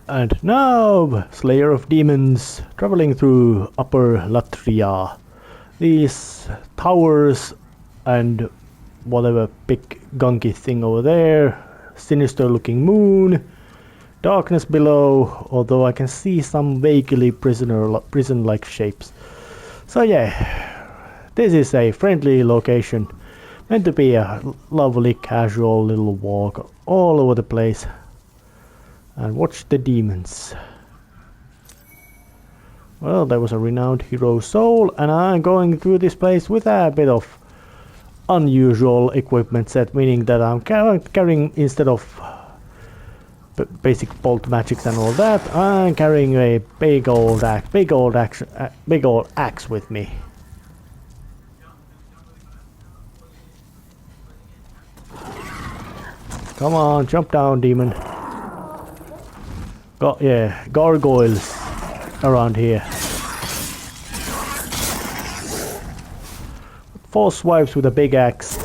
And now, Slayer of Demons, traveling through Upper Latria. These towers and whatever big gunky thing over there, sinister looking moon, darkness below, although I can see some vaguely prison-like shapes. So yeah, this is a friendly location, meant to be a lovely casual little walk all over the place. And watch the demons. Well, there was a renowned hero soul, and I'm going through this place with a bit of unusual equipment set, meaning that I'm carrying, instead of basic bolt magics and all that, I'm carrying a big old axe with me. Come on, jump down, demon. Yeah, gargoyles around here. 4 swipes with a big axe.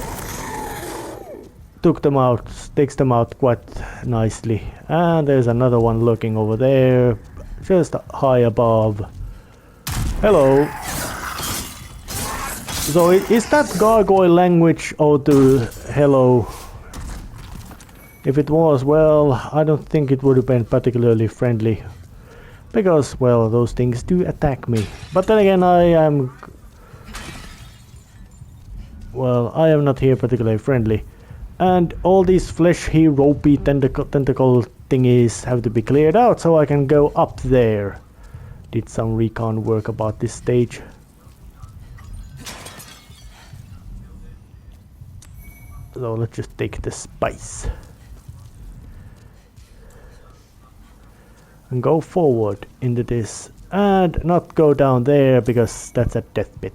Takes them out quite nicely. And there's another one lurking over there, just high above. Hello. So is that gargoyle language owed to hello? If it was, well, I don't think it would have been particularly friendly. Because, well, those things do attack me. But then again, I am not here particularly friendly. And all these fleshy, ropey tentacle thingies have to be cleared out so I can go up there. Did some recon work about this stage. So let's just take the spice. And go forward into this, and not go down there because that's a death pit.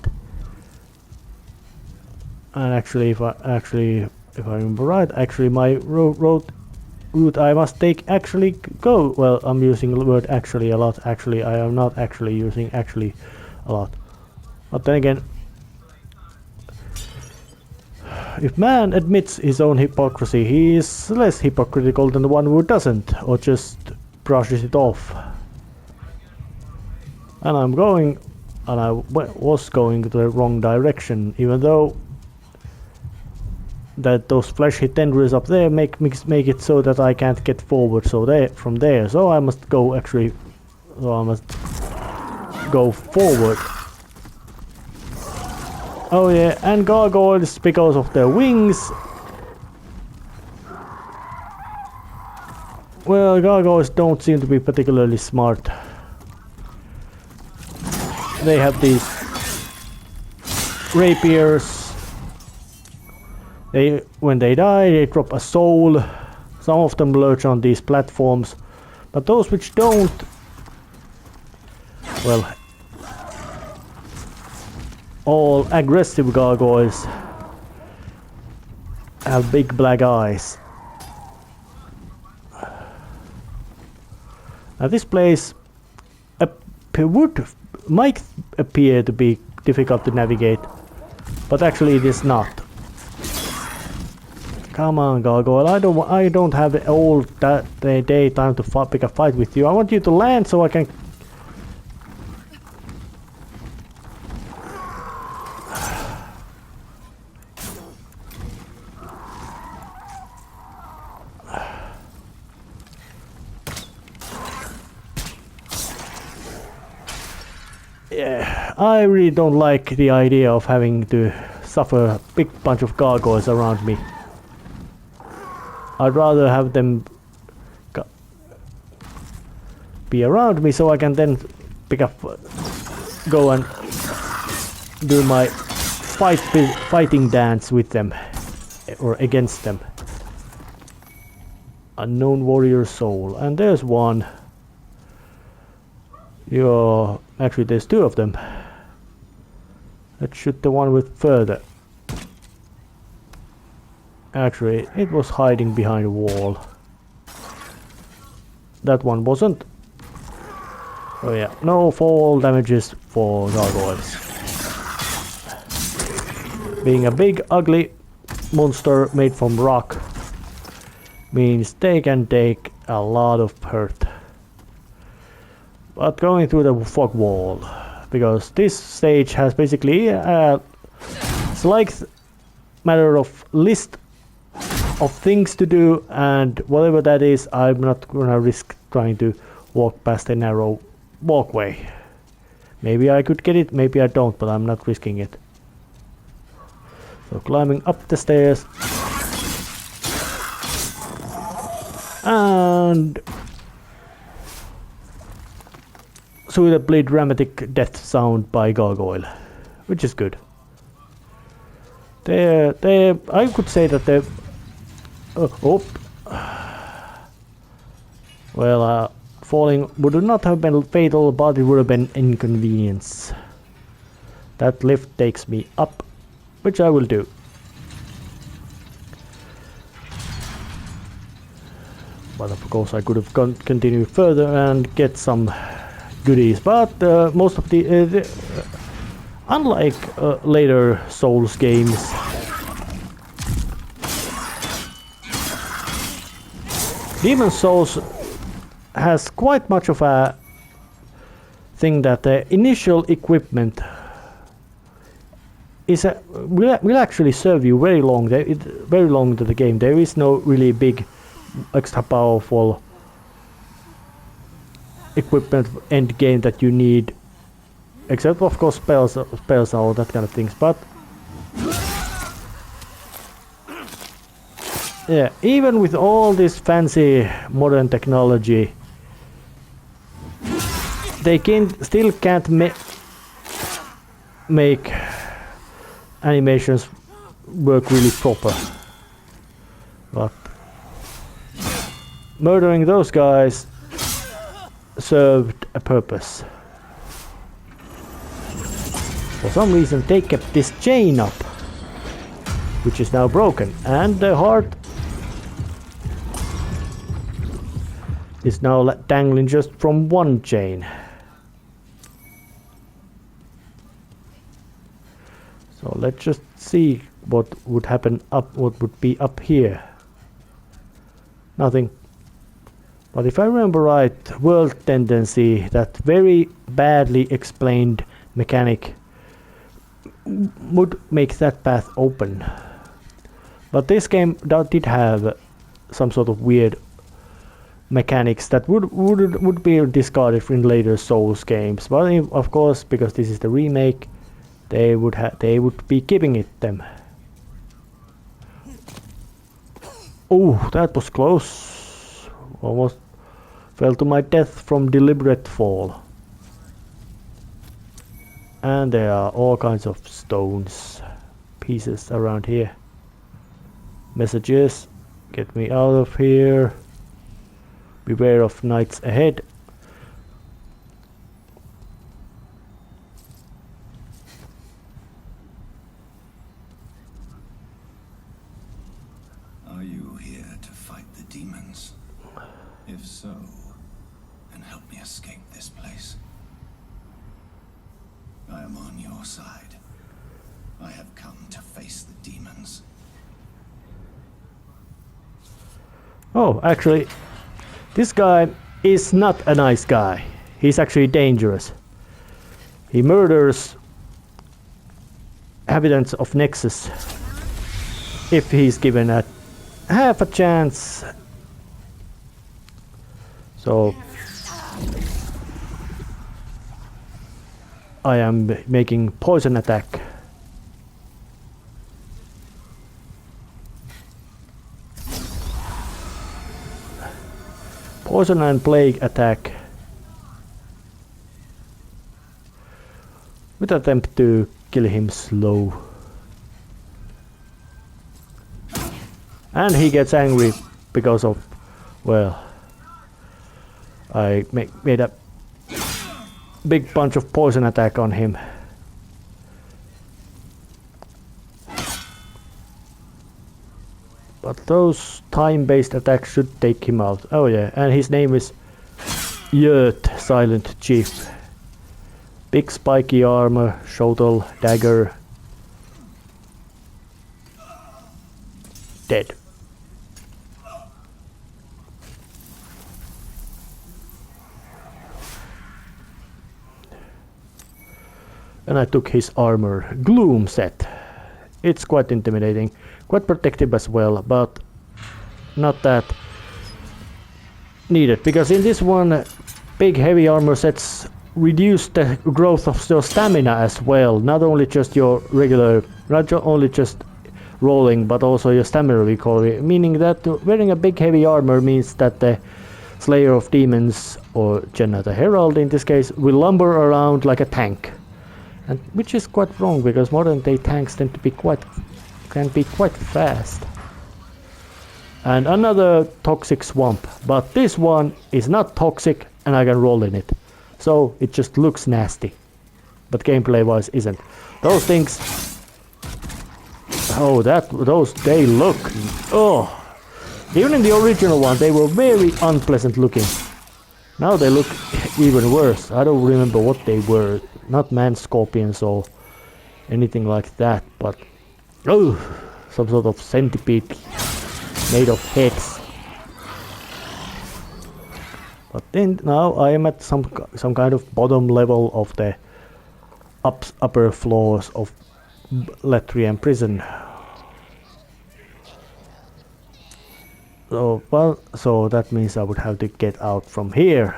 And actually, if I remember right, actually my route I must take actually go. Well, I'm using the word actually a lot. Actually, I am not actually using actually a lot. But then again, if man admits his own hypocrisy, he is less hypocritical than the one who doesn't, or just brushes it off. And I was going the wrong direction, even though that those fleshy tendrils up there make it so that I can't get forward from there. So I must go forward. Oh yeah, and gargoyles, because of their wings. Well, gargoyles don't seem to be particularly smart. They have these rapiers. When they die, they drop a soul. Some of them lurch on these platforms, but those which don't, well, all aggressive gargoyles have big black eyes. Now this place might appear to be difficult to navigate, but actually it is not. Come on, gargoyle! I don't have all that day time to pick a fight with you. I want you to land so I can. Yeah, I really don't like the idea of having to suffer a big bunch of gargoyles around me. I'd rather have them be around me so I can then go and do my fighting dance with them or against them. Unknown warrior soul, and there's one. Actually, there's 2 of them. Let's shoot the one with further. Actually, it was hiding behind a wall. That one wasn't. Oh yeah, no fall damages for gargoyles. Being a big, ugly monster made from rock means they can take a lot of hurt. but going through the fog wall, because this stage has basically it's like matter of list of things to do, and whatever that is, I'm not gonna risk trying to walk past a narrow walkway. Maybe I could get it, maybe I don't, but I'm not risking it. So climbing up the stairs and suitably dramatic death sound by gargoyle, which is good. I could say that they falling would not have been fatal, but it would have been inconvenience. That lift takes me up, which I will do. But of course I could have continued further and get some goodies, but most of the unlike later Souls games, Demon's Souls has quite much of a thing that the initial equipment is will actually serve you very long. Very long into the game. There is no really big, extra powerful equipment end game that you need, except of course spells and all that kind of things. But yeah, even with all this fancy modern technology, they still can't make animations work really proper. But murdering those guys served a purpose. For some reason they kept this chain up, which is now broken, and the heart is now dangling just from one chain. So let's just see what would happen what would be up here. Nothing. But if I remember right, world tendency, that very badly explained mechanic would make that path open. But this game did have some sort of weird mechanics that would be discarded in later Souls games. But of course, because this is the remake, they would be keeping them. Oh, that was close. Almost fell to my death from deliberate fall. And there are all kinds of stones pieces around here. Messages. Get me out of here. Beware of knights ahead. Are you here to fight the demons? If so, then help me escape this place. I am on your side. I have come to face the demons. Oh, actually, this guy is not a nice guy. He's actually dangerous. He murders inhabitants of Nexus if he's given half a chance. So I am making poison attack. Poison and plague attack. With attempt to kill him slow. And he gets angry because of, well, I made a big bunch of poison attack on him. But those time-based attacks should take him out. Oh yeah, and his name is Yurt, Silent Chief. Big spiky armor, shottle, dagger. Dead. And I took his armor. Gloom set. It's quite intimidating. Quite protective as well, but not that needed. Because in this one, big heavy armor sets reduce the growth of your stamina as well. Not only just your regular, not only just rolling, but also your stamina recovery. Meaning that wearing a big heavy armor means that the Slayer of Demons, or Jenna the Herald in this case, will lumber around like a tank. And which is quite wrong, because modern day tanks tend to be can be quite fast. And another toxic swamp, but this one is not toxic and I can roll in it. So it just looks nasty, but gameplay wise isn't. Those things, oh those they look, oh, even in the original one they were very unpleasant looking. Now they look even worse. I don't remember what they were, not man scorpions or anything like that, but oh, some sort of centipede made of heads. But then now I am at some kind of bottom level of the upper floors of Latrian prison. So well, so that means I would have to get out from here,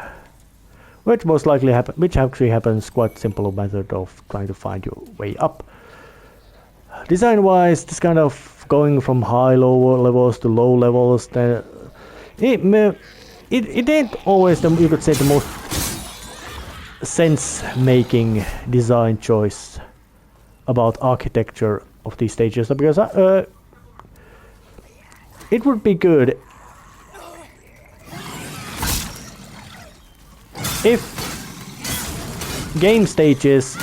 which most likely which actually happens quite simple method of trying to find your way up. Design wise, this kind of going from lower levels to low levels, it ain't always the, you could say, the most sense-making design choice about architecture of these stages, because it would be good if game stages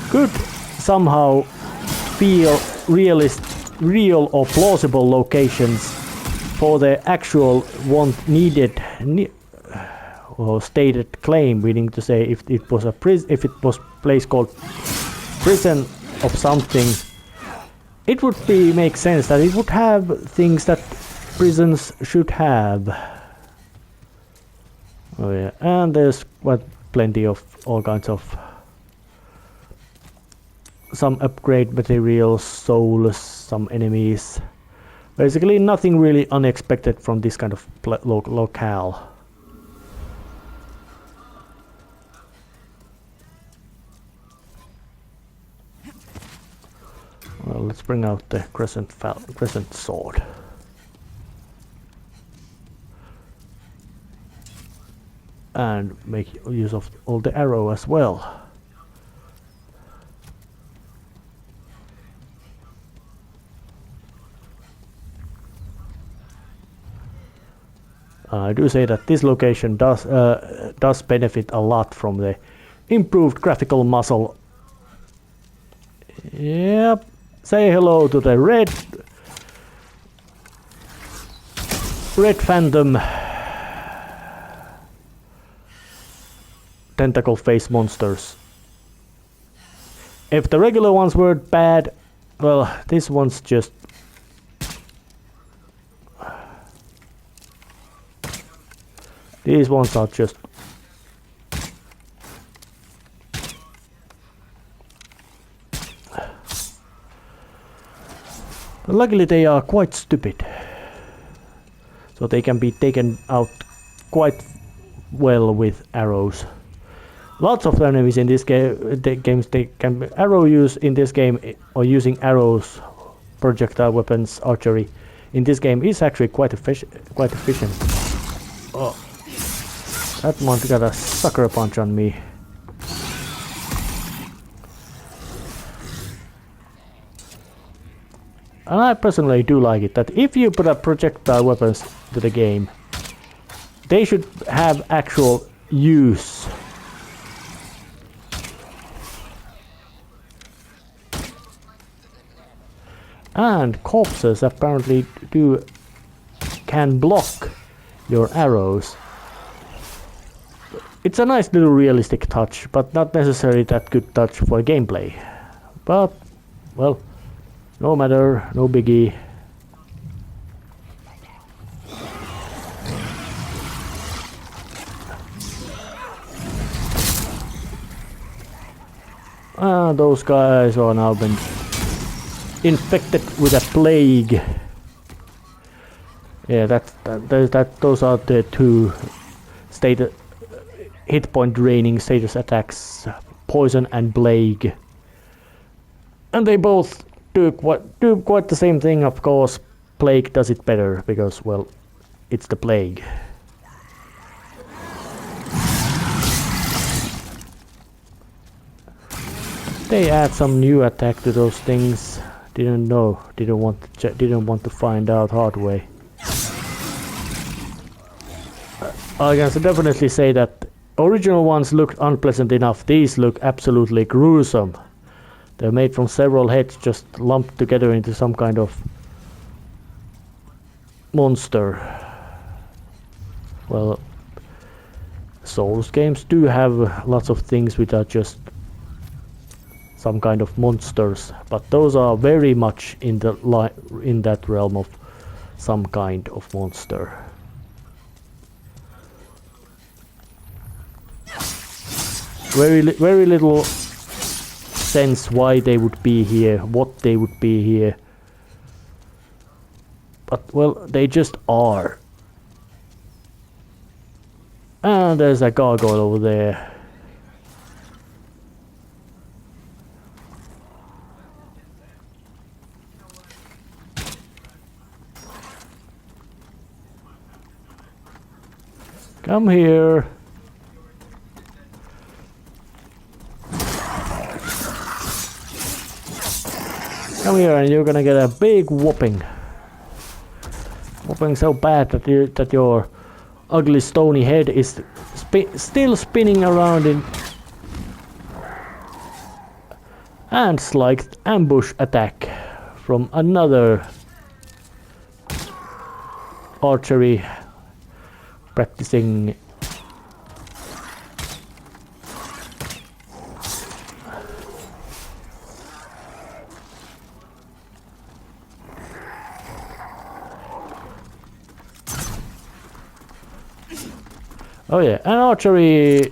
could somehow feel real or plausible locations for the actual needed or stated claim, meaning to say if it was place called prison of something, it would make sense that it would have things that prisons should have. Oh yeah, and there's quite plenty of all kinds of some upgrade materials, souls, some enemies. Basically nothing really unexpected from this kind of locale. Well, let's bring out the crescent sword. And make use of all the arrow as well. I do say that this location does benefit a lot from the improved graphical muscle. Yep. Say hello to the red phantom tentacle face monsters. If the regular ones were bad, well, this one's just these ones are just but luckily they are quite stupid, so they can be taken out quite well with arrows. Lots of enemies in this games they can arrow use in this game, or using arrows, projectile weapons, archery in this game is actually quite efficient. Oh, that one got a sucker punch on me. And I personally do like it that if you put up projectile weapons to the game, they should have actual use. And corpses apparently can block your arrows. It's a nice little realistic touch, but not necessarily that good touch for gameplay. But, well, no matter, no biggie. And those guys are now been infected with a plague. Yeah, those are the two hit point draining status attacks, poison and plague. And they both do quite the same thing, of course. Plague does it better because, well, it's the plague. They add some new attack to those things. Didn't want to find out hard way. I can definitely say that original ones looked unpleasant enough. These look absolutely gruesome. They're made from several heads just lumped together into some kind of monster. Well, Souls games do have lots of things which are just some kind of monsters, but those are very much in that realm of some kind of monster. Very little sense why they would be here, what they would be here. But, well, they just are. And there's a gargoyle over there. Come here. Come here and you're gonna get a big whooping. Whooping so bad that your ugly stony head is still spinning around in ants like ambush attack from another archery practicing. Oh yeah, and archery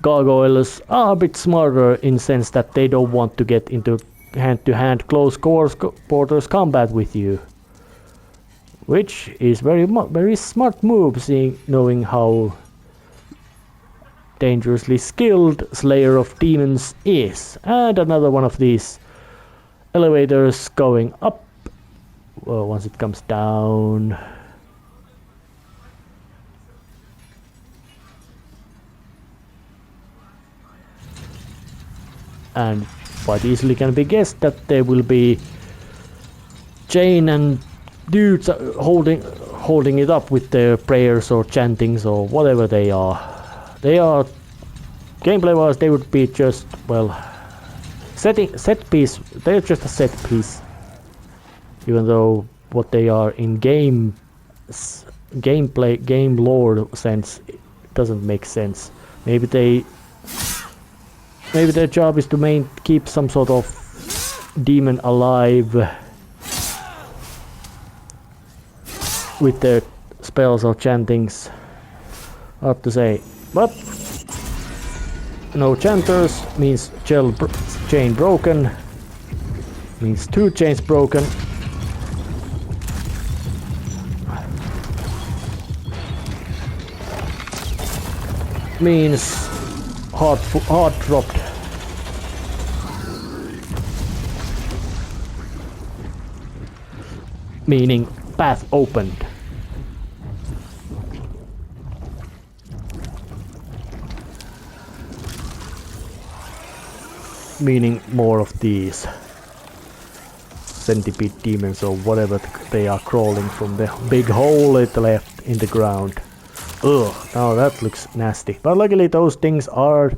gargoyles are a bit smarter in sense that they don't want to get into hand-to-hand close quarters combat with you, which is very smart move, knowing how dangerously skilled Slayer of Demons is. And another one of these elevators going up. Well, once it comes down. And quite easily can be guessed that there will be chain and dudes holding it up with their prayers or chantings or whatever they are. They are gameplay wise they would be just, well, set piece. They're just a set piece. Even though what they are in gameplay, game lore sense, it doesn't make sense. Maybe their job is to keep some sort of demon alive with their spells or chantings. Hard to say, but no chanters means chain broken, means 2 chains broken. Means heart dropped. Meaning path opened. Meaning more of these centipede demons or whatever they are crawling from the big hole at the left in the ground. Ugh, now that looks nasty. But luckily those things are,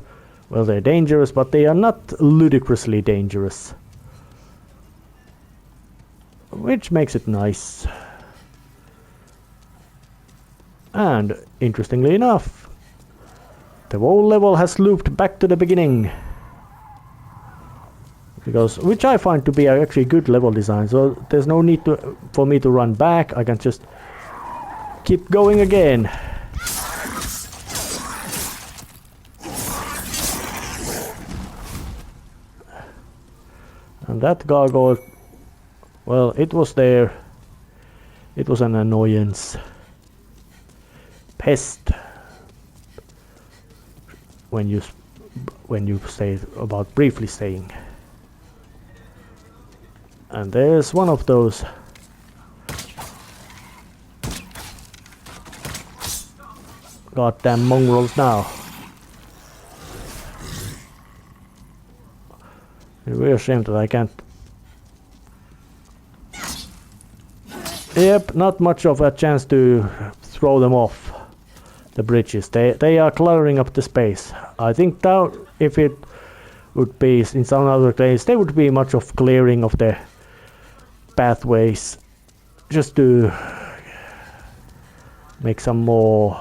well, they're dangerous, but they are not ludicrously dangerous. Which makes it nice. And, interestingly enough, the whole level has looped back to the beginning. Which I find to be actually good level design, so there's no need for me to run back. I can just keep going again. And that gargoyle, well, it was there. It was an annoyance. Pest. When you say about briefly saying. And there's one of those. Goddamn mongrels now. It's a real shame that I can't. Yep, not much of a chance to throw them off the bridges. They are cluttering up the space. I think that if it would be in some other place, there would be much of clearing of the pathways just to make some more.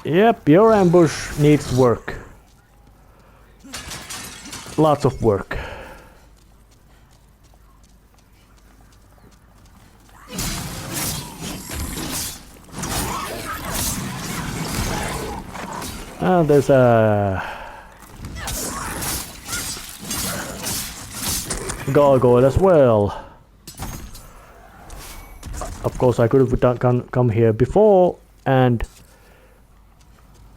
Yep, your ambush needs work. Lots of work. And there's a gargoyle as well. Of course, I could have come here before and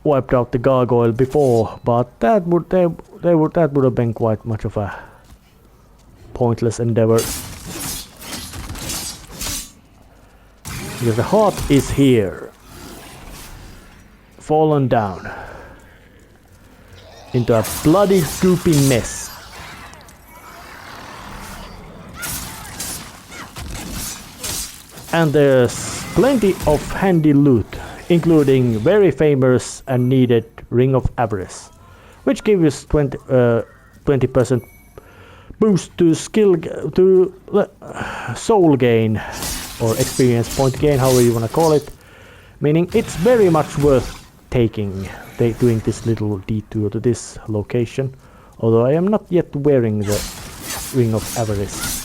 wiped out the gargoyle before, but that would have been quite much of a pointless endeavor. Because the heart is here, fallen down into a bloody goopy mess. And there's plenty of handy loot, including very famous and needed Ring of Avarice, which gives 20% boost to soul gain or experience point gain, however you want to call it. Meaning it's very much worth doing this little detour to this location, although I am not yet wearing the Ring of Avarice.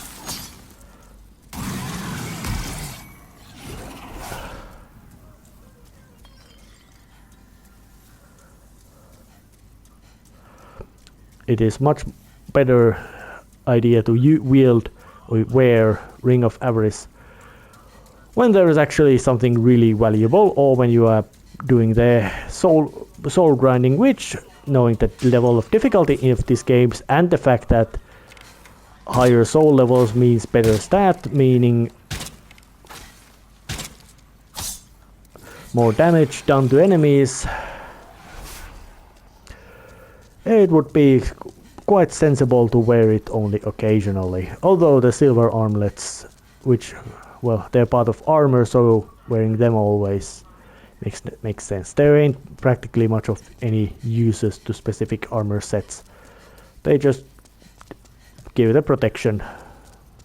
It is much better idea to wield or wear Ring of Avarice when there is actually something really valuable, or when you are doing the soul grinding, which, knowing the level of difficulty of these games and the fact that higher soul levels means better stat, meaning more damage done to enemies, it would be quite sensible to wear it only occasionally. Although the silver armlets, which, well, they're part of armor, so wearing them always makes sense. There ain't practically much of any uses to specific armor sets. They just give it a protection,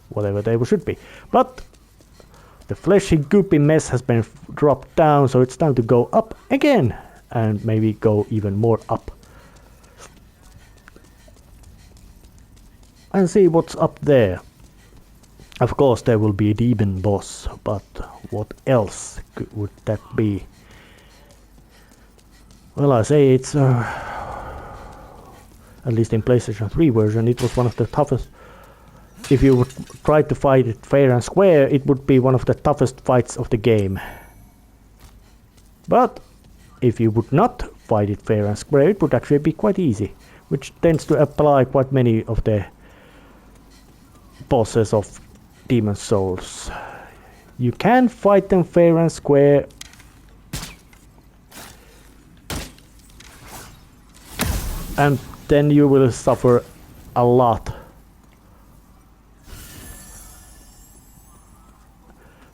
whatever they should be. But the fleshy goopy mess has been dropped down, so it's time to go up again, and maybe go even more up. And see what's up there. Of course there will be a demon boss, but what else would that be? Well, I say it's at least in PlayStation 3 version, it was one of the toughest. If you would try to fight it fair and square, it would be one of the toughest fights of the game. But if you would not fight it fair and square, it would actually be quite easy, which tends to apply quite many of the bosses of Demon Souls. You can fight them fair and square, and then you will suffer a lot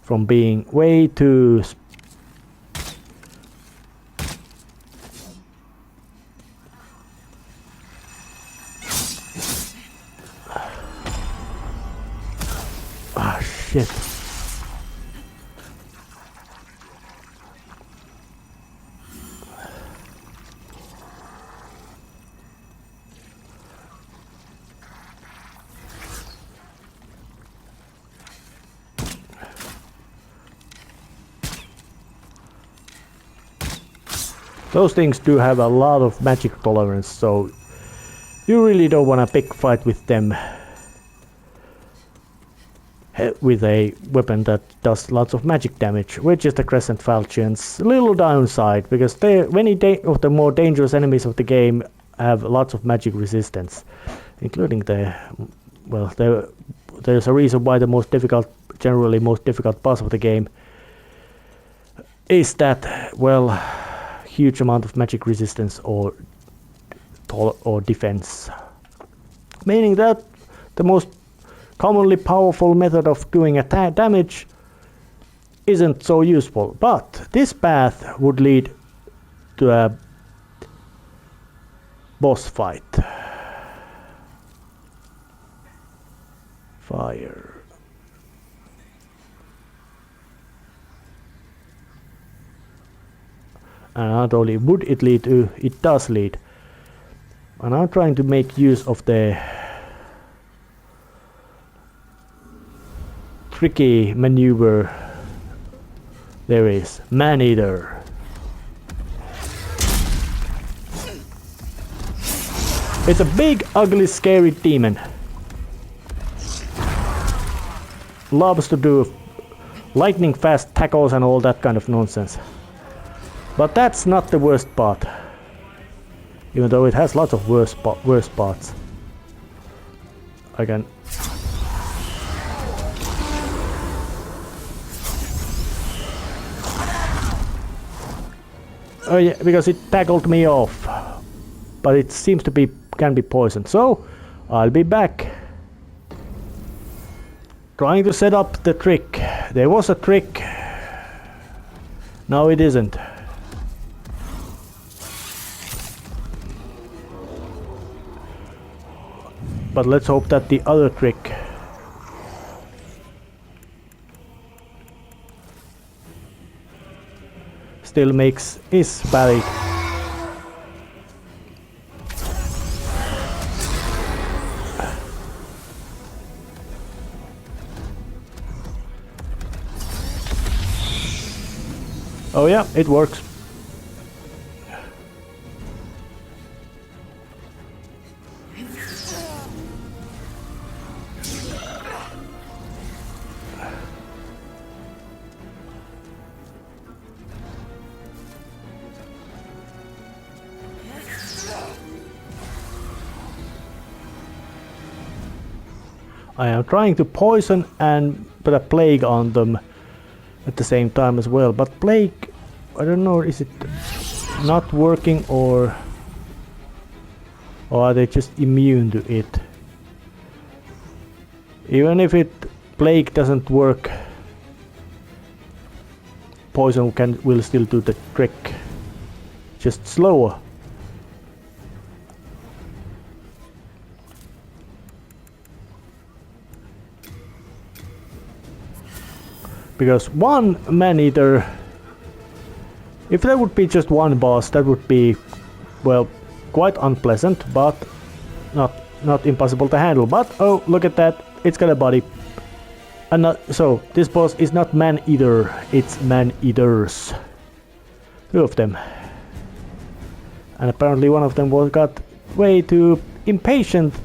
from being way too shit. Those things do have a lot of magic tolerance, so you really don't want a big fight with them with a weapon that does lots of magic damage, which is the Crescent Falchions. Little downside, because many of the more dangerous enemies of the game have lots of magic resistance, including there's a reason why generally most difficult boss of the game is that, well, huge amount of magic resistance or defense. Meaning that the most commonly powerful method of doing attack damage isn't so useful. But this path would lead to a boss fight. Fire. And not only would it lead to, it does lead. And I'm trying to make use of the tricky maneuver there is. Man-eater. It's a big, ugly, scary demon. Loves to do lightning fast tackles and all that kind of nonsense. But that's not the worst part. Even though it has lots of worse parts. I can... Oh yeah, because it tackled me off. But it seems to can be poisoned. So, I'll be back. Trying to set up the trick. There was a trick. No, it isn't. But let's hope that the other trick still is valid. Oh yeah, it works. I am trying to poison and put a plague on them at the same time as well, but plague, I don't know, is it not working or are they just immune to it? Even if plague doesn't work, poison will still do the trick, just slower. Because one man-eater, if there would be just one boss, that would be, well, quite unpleasant, but not impossible to handle. But oh, look at that, it's got a body. And so this boss is not man-eater, it's man-eaters. Two of them. And apparently one of them got way too impatient.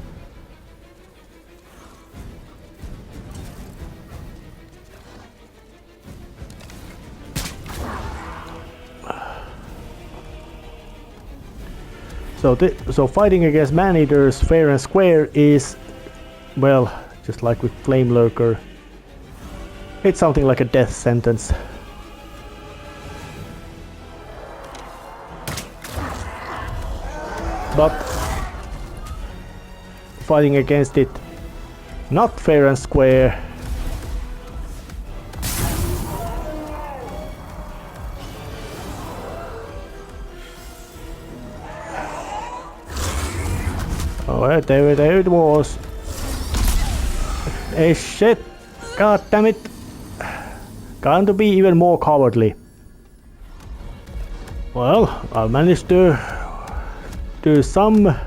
So fighting against man-eaters fair and square is, well, just like with Flame Lurker, it's something like a death sentence. But fighting against it not fair and square, oh, there it was. Hey, shit! God damn it! Going to be even more cowardly. Well, I managed to do some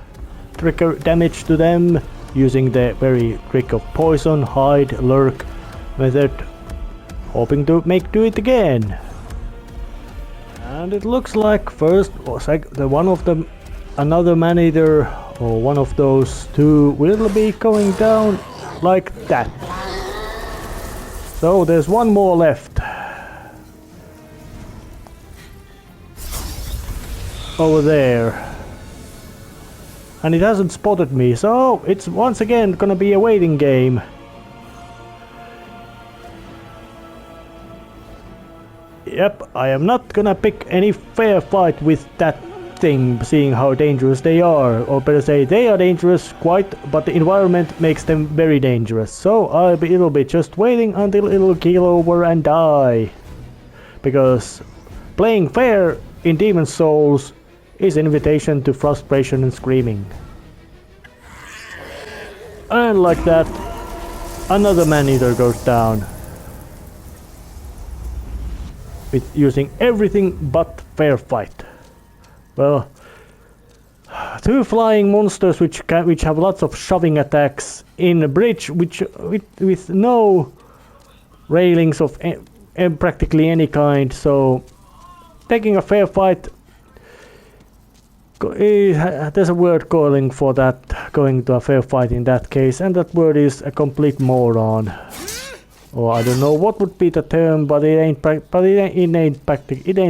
trigger damage to them using the very trick of poison, hide, lurk method, hoping to do it again. And it looks like first or the one of them, another man-eater or one of those two will be going down like that. So there's one more left. Over there. And it hasn't spotted me, so it's once again gonna be a waiting game. Yep, I am not gonna pick any fair fight with that thing, seeing how dangerous they are. Or better say, they are dangerous quite, but the environment makes them very dangerous. So it'll be just waiting until it'll keel over and die. Because playing fair in Demon Souls is an invitation to frustration and screaming. And like that, another man-eater goes down. With using everything but fair fight. Well, two flying monsters which have lots of shoving attacks in a bridge with no railings of practically any kind, so taking a fair fight, there's a word calling for that, going to a fair fight in that case, and that word is a complete moron. Or I don't know what would be the term, but it ain't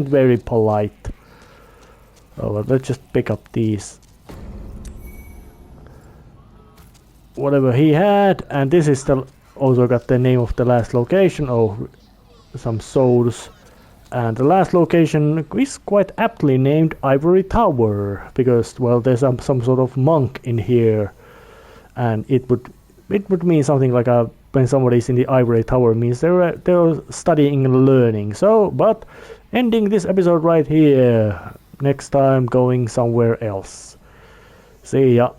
very polite. Oh, well, let's just pick up these. Whatever he had, and this is also got the name of the last location. Oh, some souls. And the last location is quite aptly named Ivory Tower, because, well, there's some sort of monk in here, and it would mean something like when somebody's in the Ivory Tower means they're studying and learning. So, but ending this episode right here. Next time going somewhere else. See ya.